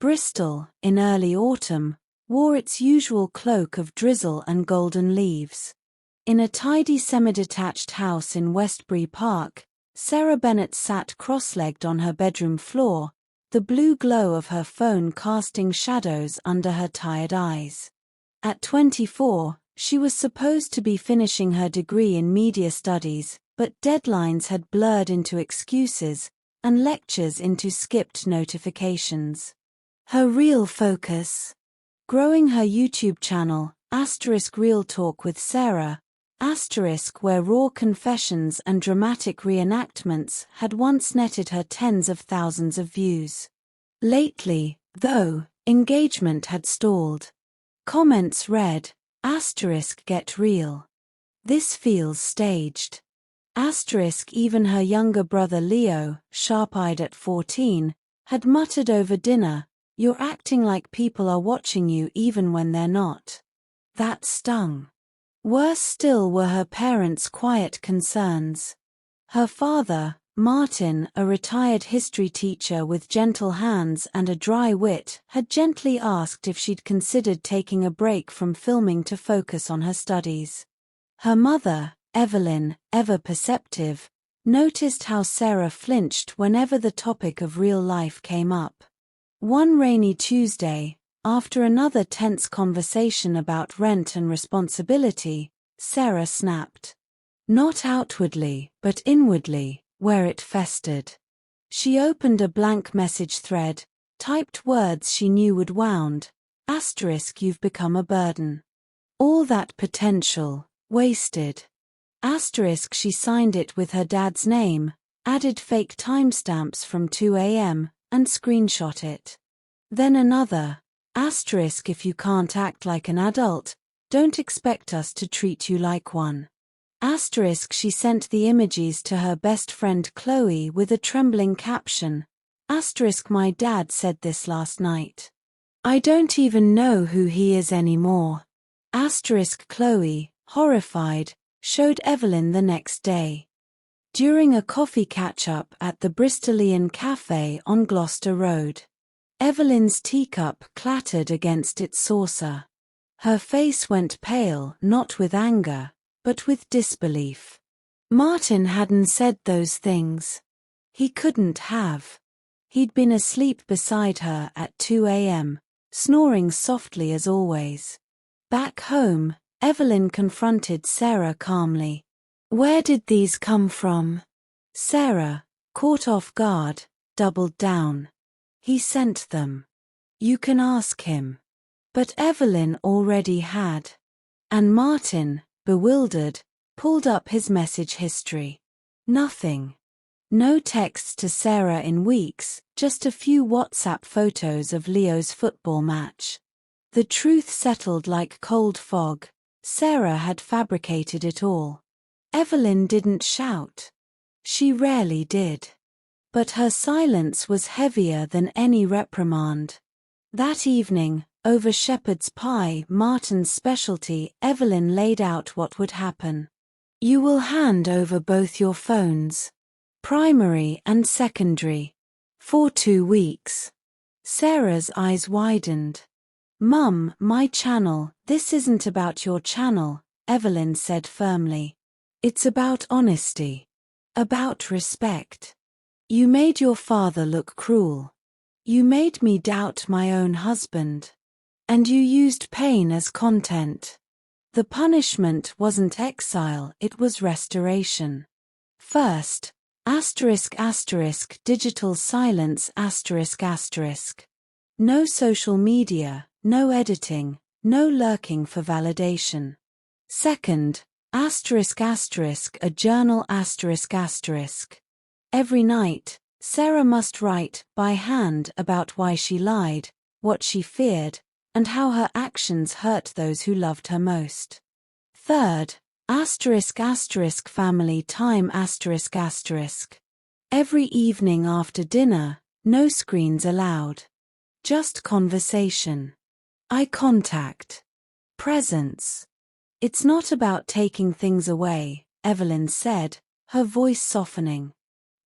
Bristol, in early autumn, wore its usual cloak of drizzle and golden leaves. In a tidy semi-detached house in Westbury Park, Sarah Bennett sat cross-legged on her bedroom floor, the blue glow of her phone casting shadows under her tired eyes. At 24, she was supposed to be finishing her degree in media studies, but deadlines had blurred into excuses, and lectures into skipped notifications. Her real focus? Growing her YouTube channel, *Real Talk with Sarah, where raw confessions and dramatic reenactments had once netted her tens of thousands of views. Lately, though, engagement had stalled. Comments read, *Get real. This feels staged. Even her younger brother Leo, sharp-eyed at 14, had muttered over dinner, "You're acting like people are watching you even when they're not." That stung. Worse still were her parents' quiet concerns. Her father, Martin, a retired history teacher with gentle hands and a dry wit, had gently asked if she'd considered taking a break from filming to focus on her studies. Her mother, Evelyn, ever perceptive, noticed how Sarah flinched whenever the topic of real life came up. One rainy Tuesday, after another tense conversation about rent and responsibility, Sarah snapped. Not outwardly, but inwardly, where it festered. She opened a blank message thread, typed words she knew would wound, * you've become a burden. All that potential, wasted. * she signed it with her dad's name, added fake timestamps from 2 a.m., and screenshot it. Then another, * if you can't act like an adult, don't expect us to treat you like one. * she sent the images to her best friend Chloe with a trembling caption, * my dad said this last night. I don't even know who he is anymore. Chloe, horrified, showed Evelyn the next day. During a coffee catch-up at the Bristolian Cafe on Gloucester Road. Evelyn's teacup clattered against its saucer. Her face went pale, not with anger, but with disbelief. Martin hadn't said those things. He couldn't have. He'd been asleep beside her at 2 a.m., snoring softly as always. Back home, Evelyn confronted Sarah calmly. Where did these come from? Sarah, caught off guard, doubled down. He sent them. You can ask him. But Evelyn already had. And Martin, bewildered, pulled up his message history. Nothing. No texts to Sarah in weeks, just a few WhatsApp photos of Leo's football match. The truth settled like cold fog. Sarah had fabricated it all. Evelyn didn't shout. She rarely did. But her silence was heavier than any reprimand. That evening, over shepherd's pie, Martin's specialty, Evelyn laid out what would happen. You will hand over both your phones. Primary and secondary. For 2 weeks. Sarah's eyes widened. Mum, my channel, this isn't about your channel, Evelyn said firmly. It's about honesty. About respect. You made your father look cruel. You made me doubt my own husband. And you used pain as content. The punishment wasn't exile, it was restoration. First, digital silence **. No social media, no editing, no lurking for validation. Second, **, a journal **. Every night, Sarah must write, by hand, about why she lied, what she feared, and how her actions hurt those who loved her most. Third, family time **. Every evening after dinner, no screens allowed. Just conversation. Eye contact. Presence. It's not about taking things away, Evelyn said, her voice softening.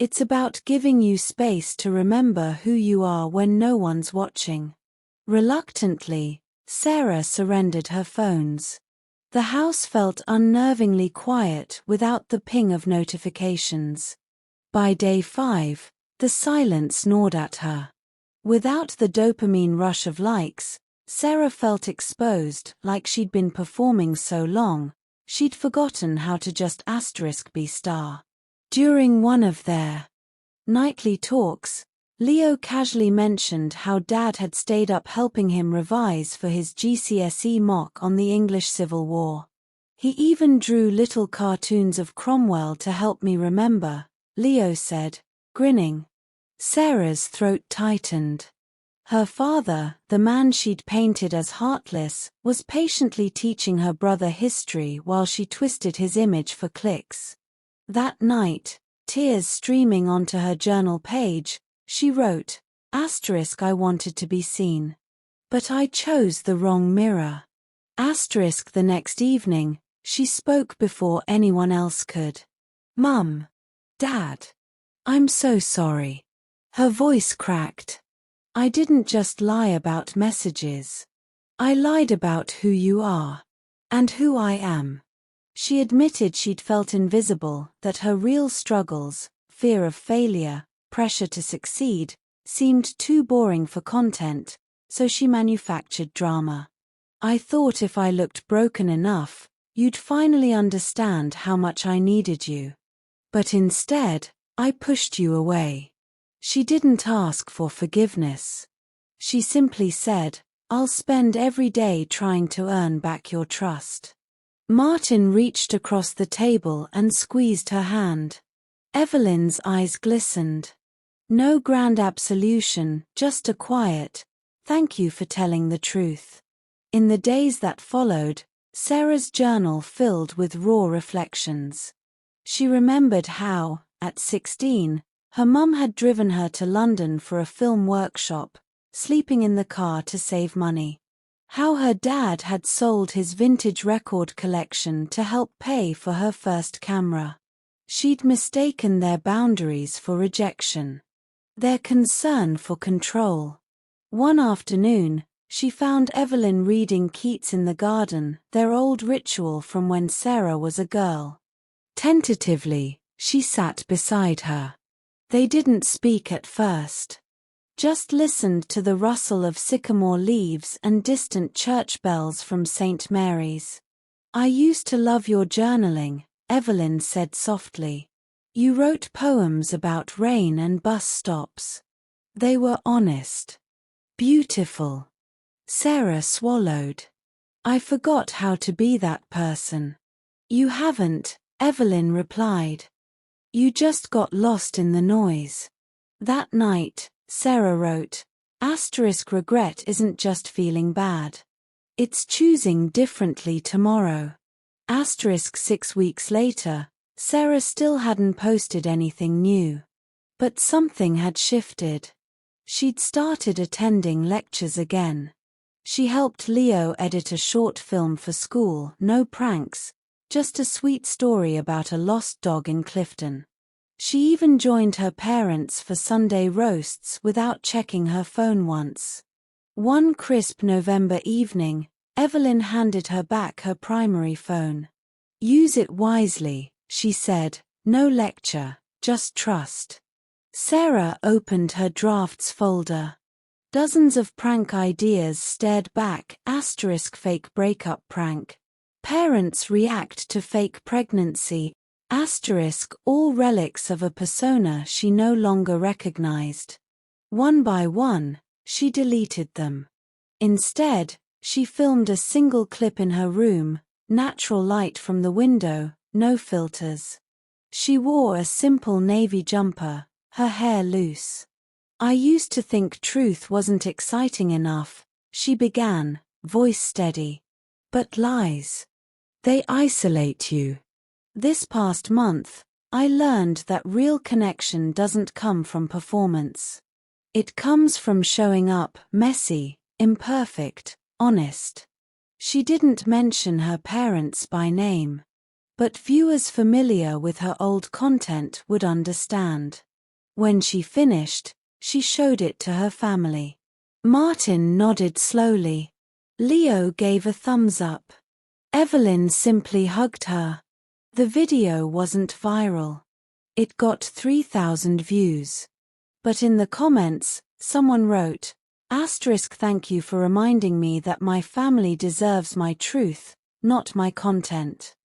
It's about giving you space to remember who you are when no one's watching. Reluctantly, Sarah surrendered her phones. The house felt unnervingly quiet without the ping of notifications. By day 5, the silence gnawed at her. Without the dopamine rush of likes, Sarah felt exposed, like she'd been performing so long, she'd forgotten how to just be star. During one of their nightly talks, Leo casually mentioned how Dad had stayed up helping him revise for his GCSE mock on the English Civil War. He even drew little cartoons of Cromwell to help me remember, Leo said, grinning. Sarah's throat tightened. Her father, the man she'd painted as heartless, was patiently teaching her brother history while she twisted his image for clicks. That night, tears streaming onto her journal page, she wrote, I wanted to be seen. But I chose the wrong mirror. The next evening, she spoke before anyone else could. Mum. Dad. I'm so sorry. Her voice cracked. I didn't just lie about messages. I lied about who you are. And who I am. She admitted she'd felt invisible, that her real struggles, fear of failure, pressure to succeed, seemed too boring for content, so she manufactured drama. I thought if I looked broken enough, you'd finally understand how much I needed you. But instead, I pushed you away. She didn't ask for forgiveness. She simply said, I'll spend every day trying to earn back your trust. Martin reached across the table and squeezed her hand. Evelyn's eyes glistened. No grand absolution, just a quiet, thank you for telling the truth. In the days that followed, Sarah's journal filled with raw reflections. She remembered how, at 16, her mum had driven her to London for a film workshop, sleeping in the car to save money. How her dad had sold his vintage record collection to help pay for her first camera. She'd mistaken their boundaries for rejection. Their concern for control. One afternoon, she found Evelyn reading Keats in the garden, their old ritual from when Sarah was a girl. Tentatively, she sat beside her. They didn't speak at first. Just listened to the rustle of sycamore leaves and distant church bells from St. Mary's. I used to love your journaling, Evelyn said softly. You wrote poems about rain and bus stops. They were honest. Beautiful. Sarah swallowed. I forgot how to be that person. You haven't, Evelyn replied. You just got lost in the noise. That night, Sarah wrote, regret isn't just feeling bad. It's choosing differently tomorrow. 6 weeks later, Sarah still hadn't posted anything new. But something had shifted. She'd started attending lectures again. She helped Leo edit a short film for school, no pranks, just a sweet story about a lost dog in Clifton. She even joined her parents for Sunday roasts without checking her phone once. One crisp November evening, Evelyn handed her back her primary phone. Use it wisely, she said, no lecture, just trust. Sarah opened her drafts folder. Dozens of prank ideas stared back, fake breakup prank. Parents react to fake pregnancy, all relics of a persona she no longer recognized. One by one, she deleted them. Instead, she filmed a single clip in her room, natural light from the window, no filters. She wore a simple navy jumper, her hair loose. I used to think truth wasn't exciting enough, she began, voice steady. But lies. They isolate you. This past month, I learned that real connection doesn't come from performance. It comes from showing up, messy, imperfect, honest. She didn't mention her parents by name. But viewers familiar with her old content would understand. When she finished, she showed it to her family. Martin nodded slowly. Leo gave a thumbs up. Evelyn simply hugged her. The video wasn't viral. It got 3,000 views. But in the comments, someone wrote, "Thank you for reminding me that my family deserves my truth, not my content."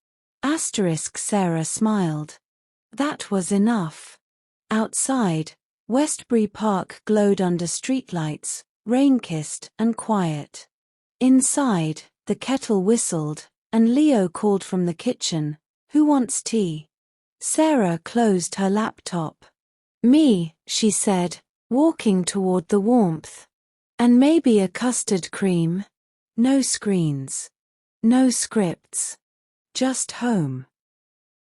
Sarah smiled. That was enough. Outside, Westbury Park glowed under streetlights, rain-kissed and quiet. Inside, the kettle whistled, and Leo called from the kitchen, "Who wants tea?" Sarah closed her laptop. "Me," she said, walking toward the warmth. "And maybe a custard cream." No screens. No scripts. Just home.